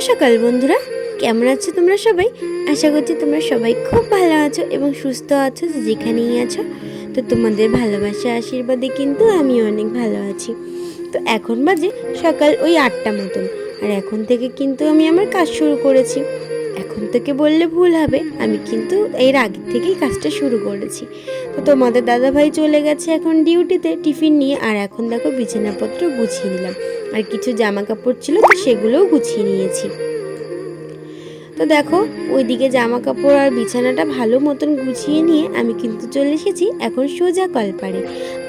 সকাল বন্ধুরা, কেমন আছো তোমরা সবাই? আশা করছি তোমরা সবাই খুব ভালো আছো এবং সুস্থ আছো, যেখানেই আছো। তো তোমাদের ভালোবাসা আশীর্বাদে কিন্তু আমি অনেক ভালো আছি। তো এখন বাজে সকাল ওই 8টা মতন, আর এখন থেকে কিন্তু আমি আমার কাজ শুরু করেছি। এখন থেকে বললে ভুল হবে, আমি কিন্তু এর আগের থেকেই কাজটা শুরু করেছি। তো তোমাদের দাদাভাই চলে গেছে এখন ডিউটিতে টিফিন নিয়ে, আর এখন দেখো বিছানাপত্র গুছিয়ে নিলাম, আর কিছু জামা কাপড় ছিল তো সেগুলোও গুছিয়ে নিয়েছি। তো দেখো ওইদিকে জামা কাপড় আর বিছানাটা ভালো মতন গুছিয়ে নিয়ে আমি কিন্তু চলে এসেছি এখন সোজা কলপাড়ে।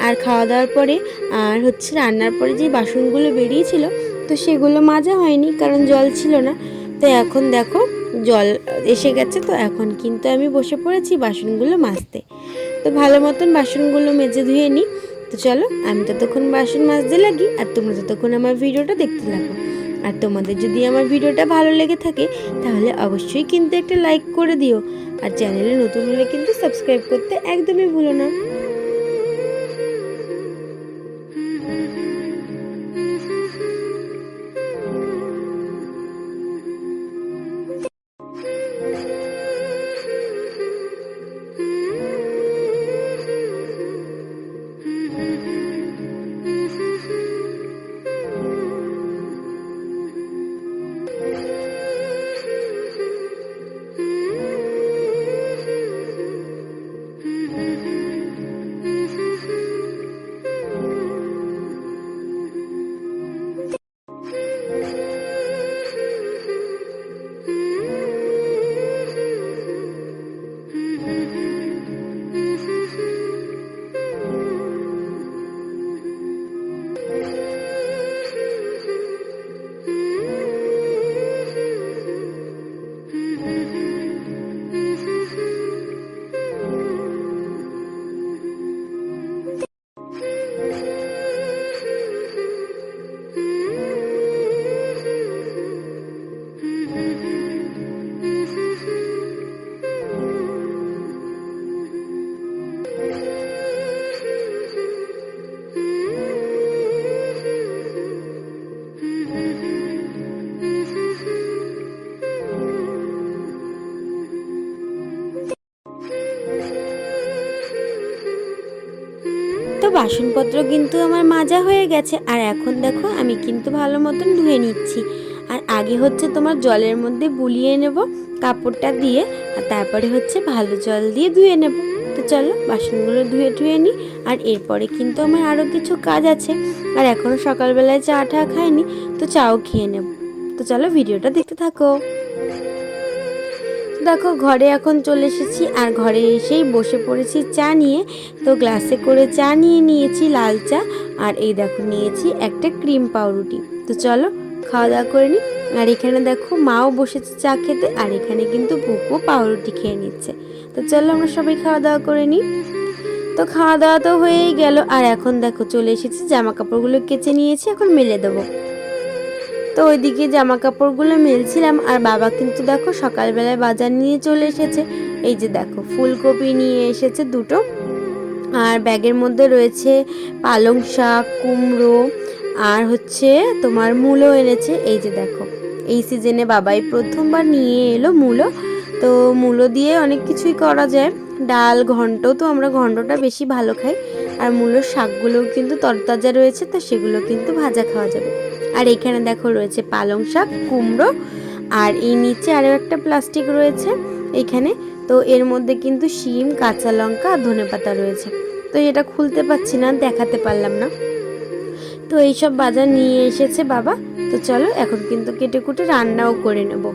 আর খাওয়া দাওয়ার পরে আর রান্নার পরে যে বাসনগুলো বেরিয়েছিল তো সেগুলো মাজা হয়নি, কারণ জল ছিল না। তো এখন দেখো জল এসে গেছে, তো এখন কিন্তু আমি বসে পড়েছি বাসনগুলো মাজতে। তো ভালো মতন বাসনগুলো মেজে ধুয়ে নিই। তো চলো আমি ততক্ষণ বাসন মাজতে লাগি, আর তোমরা ততক্ষণ আমার ভিডিওটা দেখতে লাগো। আর তোমাদের যদি আমার ভিডিওটা ভালো লেগে থাকে তাহলে অবশ্যই কিন্তু একটা লাইক করে দিও, আর চ্যানেলে নতুন হলে কিন্তু সাবস্ক্রাইব করতে একদমই ভুলো না। তো বাসনপত্র কিন্তু আমার মাজা হয়ে গেছে, আর এখন দেখো আমি কিন্তু ভালো মতন ধুয়ে নিচ্ছি। আর আগে তোমার জলের মধ্যে বুলিয়ে নেব কাপড়টা দিয়ে, আর তারপরে ভালো জল দিয়ে ধুয়ে নেব। তো চলো বাসনগুলো ধুয়ে নিই, আর এরপরে কিন্তু আমার আরও কিছু কাজ আছে। আর এখনও সকালবেলায় চা টা খাইনি, তো চাও খেয়ে নেব। তো চলো ভিডিওটা দেখতে থাকো। দেখো ঘরে এখন চলে এসেছি, আর ঘরে এসেই বসে পড়েছি চা নিয়ে। তো গ্লাসে করে চা নিয়েছি লাল চা, আর এই দেখো নিয়েছি একটা ক্রিম পাউরুটি। তো চলো খাওয়া দাওয়া করে নিই। আর এখানে দেখো মাও বসেছে চা খেতে, আর এখানে কিন্তু পুকুও পাউরুটি খেয়ে নিচ্ছে। তো চলো আমরা সবাই খাওয়া দাওয়া করে নিই। তো খাওয়া দাওয়া তো হয়েই গেল, আর এখন দেখো চলে এসেছি জামা কাপড়গুলো কেচে নিয়েছি, এখন মেলে দেবো। তো ওইদিকে জামা কাপড়গুলো মেলছিলাম, আর বাবা কিন্তু দেখো সকালবেলায় বাজার নিয়ে চলে এসেছে। এই যে দেখো ফুলকপি নিয়ে এসেছে দুটো, আর ব্যাগের মধ্যে রয়েছে পালং শাক, কুমড়ো, আর তোমার মূলো এনেছে। এই যে দেখো এই সিজনে বাবাই প্রথমবার নিয়ে এলো মূলো। তো মূলো দিয়ে অনেক কিছুই করা যায়, ডাল, ঘন্ট। তো আমরা ঘন্টটা বেশি ভালো খাই, আর মূলোর শাকগুলোও কিন্তু তরতাজা রয়েছে, তো সেগুলো কিন্তু ভাজা খাওয়া যাবে। আর এখানে দেখো রয়েছে পালং শাক, কুমড়ো, আর এই নিচে আরও একটা প্লাস্টিক রয়েছে এখানে। তো এর মধ্যে কিন্তু শিম, কাঁচা লঙ্কা আর ধনেপাতা রয়েছে। তো এটা খুলতে পারছি না, দেখাতে পারলাম না। তো এইসব বাজার নিয়ে এসেছে বাবা। তো চলো এখন কিন্তু কেটে কুটে রান্নাও করে নেব।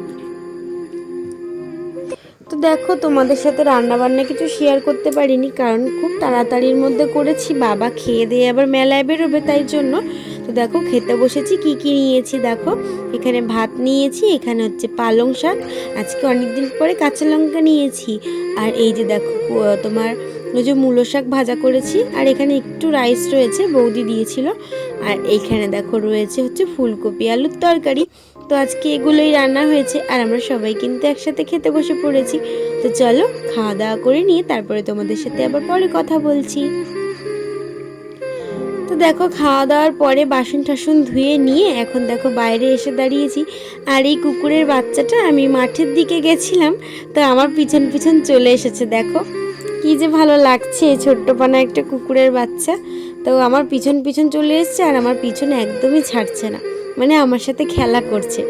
তো দেখো তোমাদের সাথে রান্না বান্না কিছু শেয়ার করতে পারিনি, কারণ খুব তাড়াতাড়ির মধ্যে করেছি, বাবা খেয়ে দিয়ে আবার মেলায় বেরোবে তাই জন্য। তো দেখো খেতে বসেছি, কি কি নিয়েছি দেখো। এখানে ভাত নিয়েছি, এখানে পালং শাক, আজকে অনেকদিন পরে কাঁচা লঙ্কা নিয়েছি, আর এই যে দেখো তোমার ওই যে মূলো শাক ভাজা করেছি, আর এখানে একটু রাইস রয়েছে, বৌদি দিয়েছিল। আর এইখানে দেখো রয়েছে ফুলকপি আলুর তরকারি। তো আজকে এগুলোই রান্না হয়েছে, আর আমরা সবাই কিন্তু একসাথে খেতে বসে পড়েছি। তো চলো খাওয়া দাওয়া করে নিয়ে তারপরে তোমাদের সাথে আবার পরে কথা বলছি। তো দেখো খাওয়া দাওয়ার পরে বাসন টাসন ধুয়ে নিয়ে এখন দেখো বাইরে এসে দাঁড়িয়েছি। আর এই কুকুরের বাচ্চাটা আমি মাঠের দিকে গেছিলাম, তো আমার পিছন পিছন চলে এসেছে। দেখো কি যে ভালো লাগছে, ছোট্টপানা একটা কুকুরের বাচ্চা। তো আমার পিছন পিছন চলে এসছে আর আমার পিছনে একদমই ছাড়ছে না, মানে আমার সাথে খেলা করছে।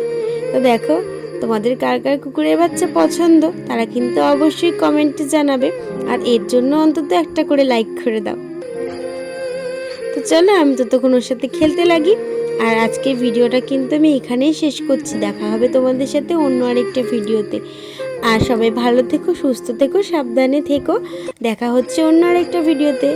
তো দেখো তোমাদের কার কার কুকুরের বাচ্চা পছন্দ তারা কিন্তু অবশ্যই কমেন্টে জানাবে, আর এর জন্য অন্তত একটা করে লাইক করে দাও। তো চলো আমি ততক্ষণ ওর সাথে খেলতে লাগি। আর আজকের ভিডিওটা কিন্তু আমি এখানেই শেষ করছি। দেখা হবে তোমাদের সাথে অন্য আরেকটা ভিডিওতে। আর সবাই ভালো থেকো, সুস্থ থেকো, সাবধানে থেকো। দেখা হচ্ছে অন্য আরেকটা ভিডিওতে।